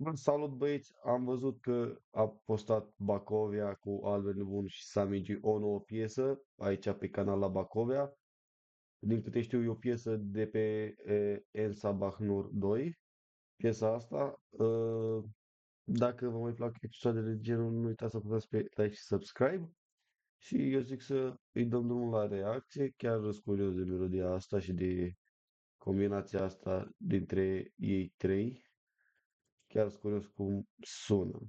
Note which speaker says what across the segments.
Speaker 1: Bă, salut băieți, am văzut că a postat Bacovia cu Albert Nebun și Sami G o nouă piesă aici pe canal la Bacovia. Din câte știu e o piesă de pe Ensa Bahnur 2. Piesa asta, dacă vă mai plac episoadele de genul, nu uitați să apăsați pe like și subscribe. Și eu zic să îi dăm drumul la reacție, chiar sunt curios de melodia asta și de combinația asta dintre ei trei. Chiar sunt curios cum sună.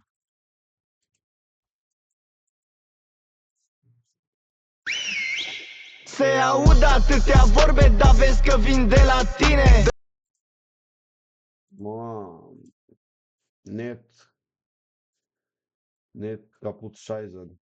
Speaker 2: Se aud atâtea vorbe, dar vezi că vin de la tine.
Speaker 1: Mamă, net caput Scheißen.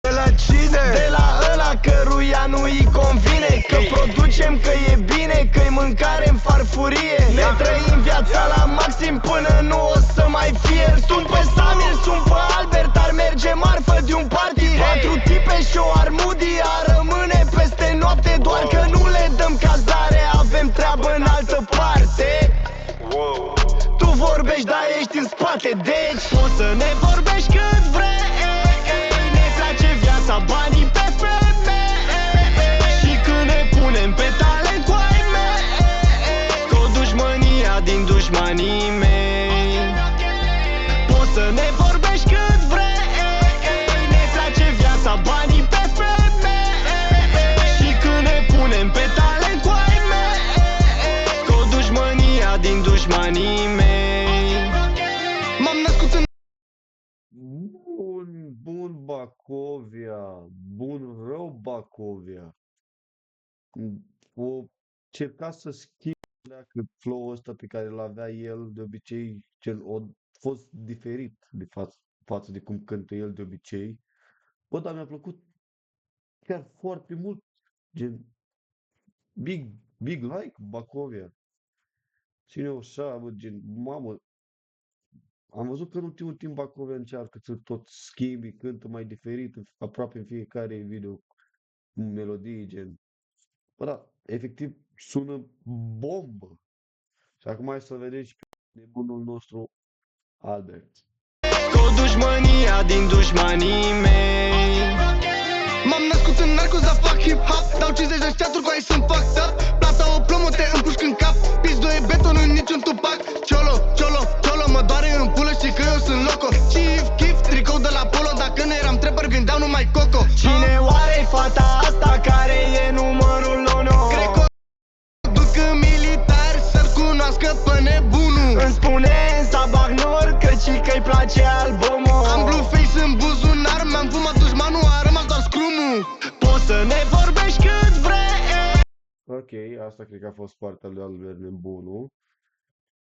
Speaker 2: De la cine? De la ăla căruia nu-i convine că producem, că e bine, că-i mâncare în farfurie. Ne trăim viața la maxim până nu o să mai fie. Sunt pe Samir, sunt pe Albert, ar merge marfă de un party. 4 tipe și o armudie ar rămâne peste noapte. Doar că nu le dăm cazare, avem treabă în altă parte. Tu vorbești, dar ești în spate, deci poți să ne vorbești cât vrei. Ne place viața, banii pe femei. Și când ne punem pe talent cu ai mei, cu dușmânia din dușmanii mei. Poți să ne vorbești cât vrei. Ne place viața, banii pe femei. Și când ne punem pe talent cu ai mei, cu dușmânia din dușmanii mei. M-am născut în
Speaker 1: Bun Bacovia, bun rău Bacovia. O cerca să schimbe flow-ul ăsta pe care îl avea el de obicei, a fost diferit de față de cum cântă el de obicei. Bă, dar mi-a plăcut chiar foarte mult, gen big like Bacovia. Ține o așa, bă, gen, mamă, am văzut că în ultimul timp Bacovia încearcă să tot schimbi, cântă mai diferit aproape în fiecare video cu melodii, gen. Bă, da, efectiv sună bombă. Și acum hai să vedem și pe nebunul nostru Albert.
Speaker 2: cu dușmânia din dușmanii mei. M-am născut în narcos, dar fac hip-hop. Dau 50 de șaturi cu ai sunt fucked up. Plata o plomă, te împușc în cap. Pizdu e beton, în niciun tupac. Ciolo, ciolo, ciolo, mă doare în pulă și că eu sunt loco. Chief, kif, tricou de la Polo. Dacă nu eram trapper, vindeau numai coco. Cine oare-i fata asta care e numărul 1? Cred că o duc în militar să-l cunoască pe nebunul. Îmi spune în Sabahnor că-i place albumul. Am blueface în buzunar, mi-am fumat dușmanul, a rămas doar scrumul. Poți să ne vorbești cât vrei.
Speaker 1: Ok, asta cred că a fost partea lui Albert Nebunu.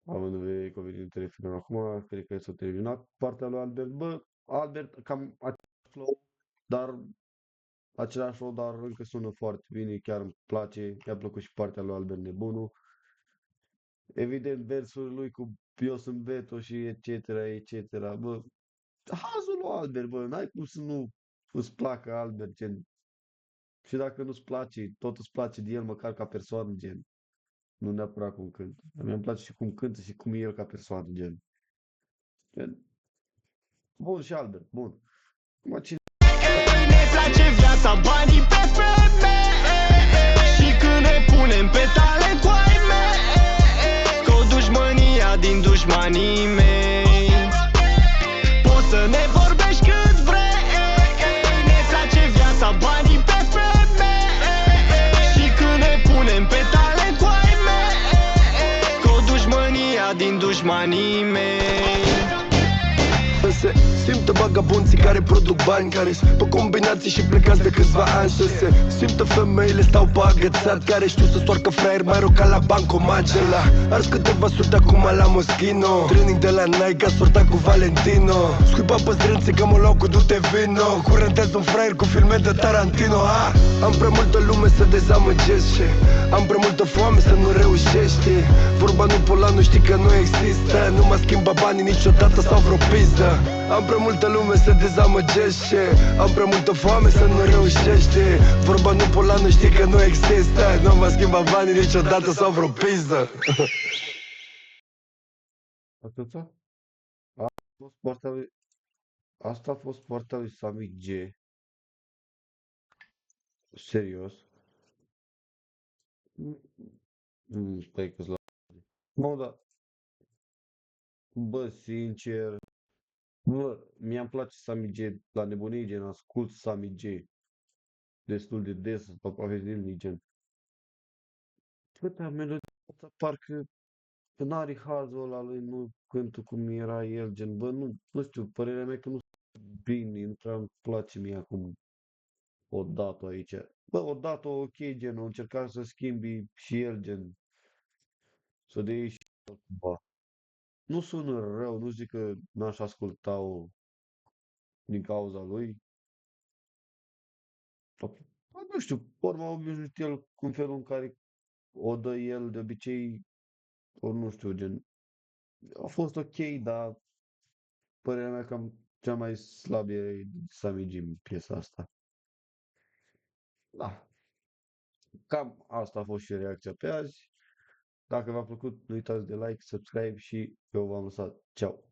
Speaker 1: Având în vedere că a venit telefonul acum, cred că s-a terminat partea lui Albert. Bă, Albert, cam același flow, dar încă sună foarte bine, chiar îmi place, mi-a plăcut și partea lui Albert Nebunu. Evident, versul lui cu eu sunt Beto și etc, etc. Bă, hazul lui Albert, bă, n-ai cum să nu îți placă Albert, gen. Și dacă nu-ți place, tot îți place de el măcar ca persoană, gen. Nu neapărat cum cântă. Mi-mi place și cum cântă și cum e el ca persoană, gen. Bun și Albert, bun. Acum cine...
Speaker 2: Ne place viața, banii pe femei. Și când ne punem pe talent cu ai mei, cu dușmânia din dușmanii mei. Poți să ne vorbești cât vrei. Ne place viața, banii pe femei. Și când ne punem pe talent cu ai mei, cu dușmânia din dușmanii mei.
Speaker 3: Se simtă vagabonții care produc bani, care sunt pe combinații și plecați de câțiva ani. Să se simtă femeile stau pe agățat, care știu să stoarcă fraier mai rău ca la bancomat. La ars câteva surte acum la Moschino, training de la Nike, sorta cu Valentino. Scuipa pe strânțe că mă luau cu du-te vino. Curentează un fraier cu filme de Tarantino. Am prea multă lume să dezamăgește, am prea multă foame să nu reușești. Vorba nu pola, nu știi că nu există. Nu mă schimba banii niciodată sau vreo pizdă. Am prea multă lume să dezamăgește, am prea multă foame să nu reușești. Vorba nu pola, nu știi că nu există. Nu mă schimba banii niciodată sau vreo pizdă.
Speaker 1: Atâta? fost partea lui, asta a fost partea lui Sami G. Serios. Stai că la... Bă, da, bă, sincer, bă, mi-am place Sami G la nebunie, gen, ascult Sami G destul de des, aproape zilnic, gen. Bă, dar melodia asta parcă n-are hazul ăla lui, nu cântă cum era el, gen, bă, nu știu, părerea mea că nu bine, îmi place mie acum odată aici. Bă, odată ok, gen, o încerca să schimbi și el, gen, să dea și altceva. Nu sună rău, nu zic că n-aș asculta-o din cauza lui. Bă, nu știu, ori m-a obișnuit el cu felul în care o dă el de obicei, ori nu știu, gen, a fost ok, dar părerea mea cam cea mai slab e Sami G în piesa asta. Da, cam asta a fost și reacția pe azi. Dacă v-a plăcut, nu uitați de like, subscribe și eu v-am lăsat. Ceau!